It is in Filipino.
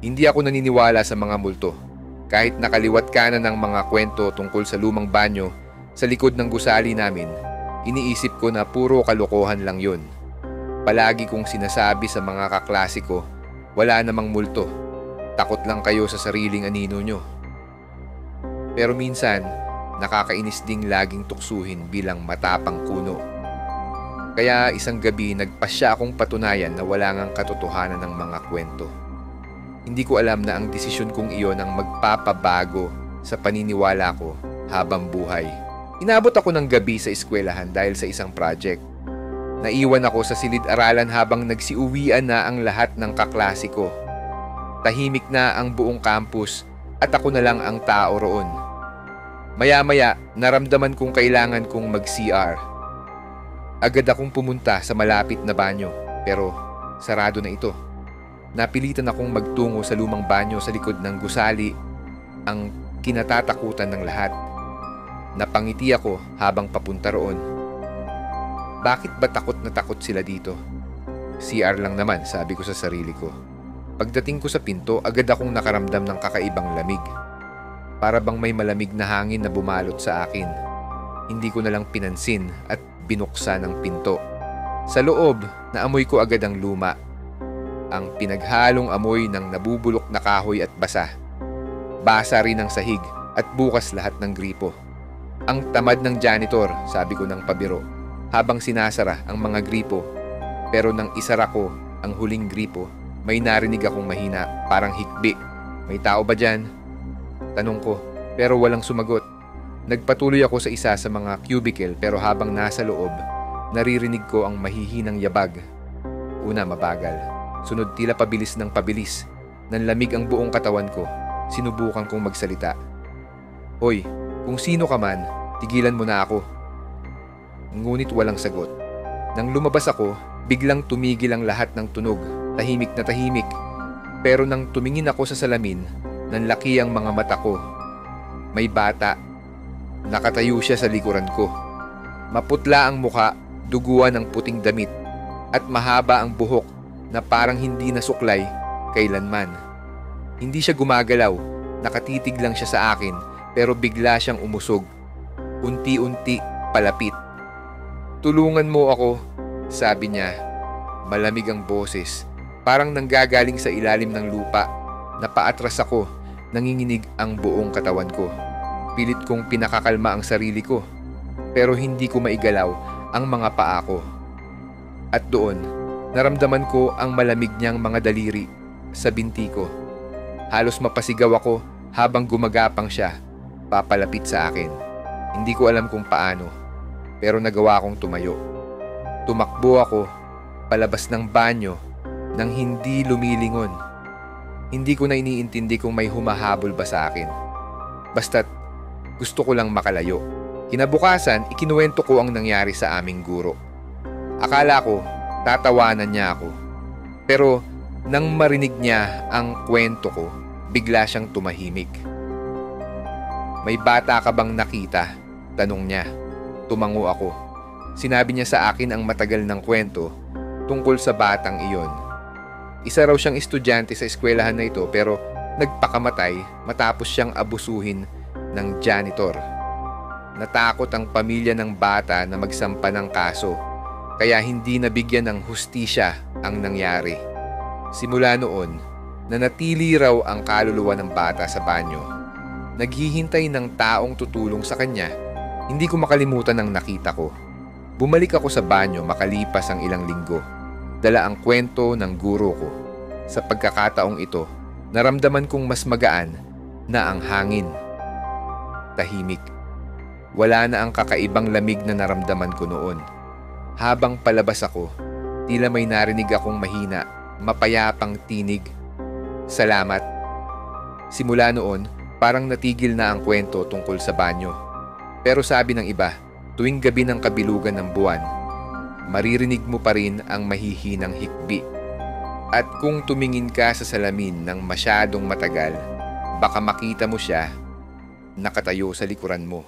Hindi ako naniniwala sa mga multo. Kahit nakaliwat kanan ng mga kwento tungkol sa lumang banyo sa likod ng gusali namin, iniisip ko na puro kalokohan lang yun. Palagi kong sinasabi sa mga kaklase ko, wala namang multo. Takot lang kayo sa sariling anino nyo. Pero minsan, nakakainis ding laging tuksuhin bilang matapang kuno. Kaya isang gabi nagpasya akong patunayan na wala ngang katotohanan ng mga kwento. Hindi ko alam na ang desisyon kong iyon ang magpapabago sa paniniwala ko habang buhay. Inabot ako ng gabi sa eskwelahan dahil sa isang project. Naiwan ako sa silid-aralan habang nagsiuwian na ang lahat ng kaklase ko. Tahimik na ang buong campus at ako na lang ang tao roon. Maya-maya, naramdaman kong kailangan kong mag-CR. Agad akong pumunta sa malapit na banyo, pero sarado na ito. Napilitan akong magtungo sa lumang banyo sa likod ng gusali, ang kinatatakutan ng lahat. Napangiti ako habang papunta roon. Bakit ba takot na takot sila dito? CR lang naman, sabi ko sa sarili ko. Pagdating ko sa pinto, agad akong nakaramdam ng kakaibang lamig. Para bang may malamig na hangin na bumalot sa akin. Hindi ko na lang pinansin at binuksan ang pinto. Sa loob, naamoy ko agad ang luma. Ang pinaghalong amoy ng nabubulok na kahoy at basa. Basa rin ang sahig at bukas lahat ng gripo. Ang tamad ng janitor, sabi ko ng pabiro, habang sinasara ang mga gripo. Pero nang isara ko ang huling gripo, may narinig akong mahina, parang hikbi. May tao ba dyan? Tanong ko, pero walang sumagot. Nagpatuloy ako sa isa sa mga cubicle pero habang nasa loob, naririnig ko ang mahihinang yabag. Una, mabagal. Sunod, tila pabilis ng pabilis. Nanlamig ang buong katawan ko. Sinubukan kong magsalita. Hoy, kung sino ka man, tigilan mo na ako. Ngunit walang sagot. Nang lumabas ako, biglang tumigil ang lahat ng tunog. Tahimik na tahimik. Pero nang tumingin ako sa salamin, nanlaki ang mga mata ko. May bata. Nakatayo siya sa likuran ko. Maputla ang muka, duguan ng puting damit, at mahaba ang buhok na parang hindi nasuklay kailanman. Hindi siya gumagalaw, nakatitig lang siya sa akin pero bigla siyang umusog. Unti-unti palapit. Tulungan mo ako, sabi niya. Malamig ang boses, parang nanggagaling sa ilalim ng lupa. Napaatras ako, nanginginig ang buong katawan ko. Pilit kong pinakakalma ang sarili ko, pero hindi ko maigalaw ang mga paa ko. At doon, naramdaman ko ang malamig niyang mga daliri sa binti ko. Halos mapasigaw ako habang gumagapang siya, papalapit sa akin. Hindi ko alam kung paano, pero nagawa kong tumayo. Tumakbo ako, palabas ng banyo, nang hindi lumilingon. Hindi ko na iniintindi kung may humahabol ba sa akin. Basta't gusto ko lang makalayo. Kinabukasan, ikinuwento ko ang nangyari sa aming guro. Akala ko, tatawanan niya ako. Pero nang marinig niya ang kwento ko, bigla siyang tumahimik. May bata ka bang nakita? Tanong niya. Tumango ako. Sinabi niya sa akin ang matagal ng kwento tungkol sa batang iyon. Isa raw siyang estudyante sa eskwelahan na ito pero nagpakamatay matapos siyang abusuhin ng janitor. Natakot ang pamilya ng bata na magsampa ng kaso. Kaya hindi nabigyan ng hustisya ang nangyari. Simula noon, nanatili raw ang kaluluwa ng bata sa banyo. Naghihintay ng taong tutulong sa kanya. Hindi ko makalimutan ang nakita ko. Bumalik ako sa banyo makalipas ang ilang linggo. Dala ang kwento ng guro ko. Sa pagkakataong ito, naramdaman kong mas magaan na ang hangin. Tahimik. Wala na ang kakaibang lamig na naramdaman ko noon. Habang palabas ako, tila may narinig akong mahina, mapayapang tinig. Salamat. Simula noon, parang natigil na ang kwento tungkol sa banyo. Pero sabi ng iba, tuwing gabi ng kabilugan ng buwan, maririnig mo pa rin ang mahihinang hikbi. At kung tumingin ka sa salamin ng masyadong matagal, baka makita mo siya nakatayo sa likuran mo.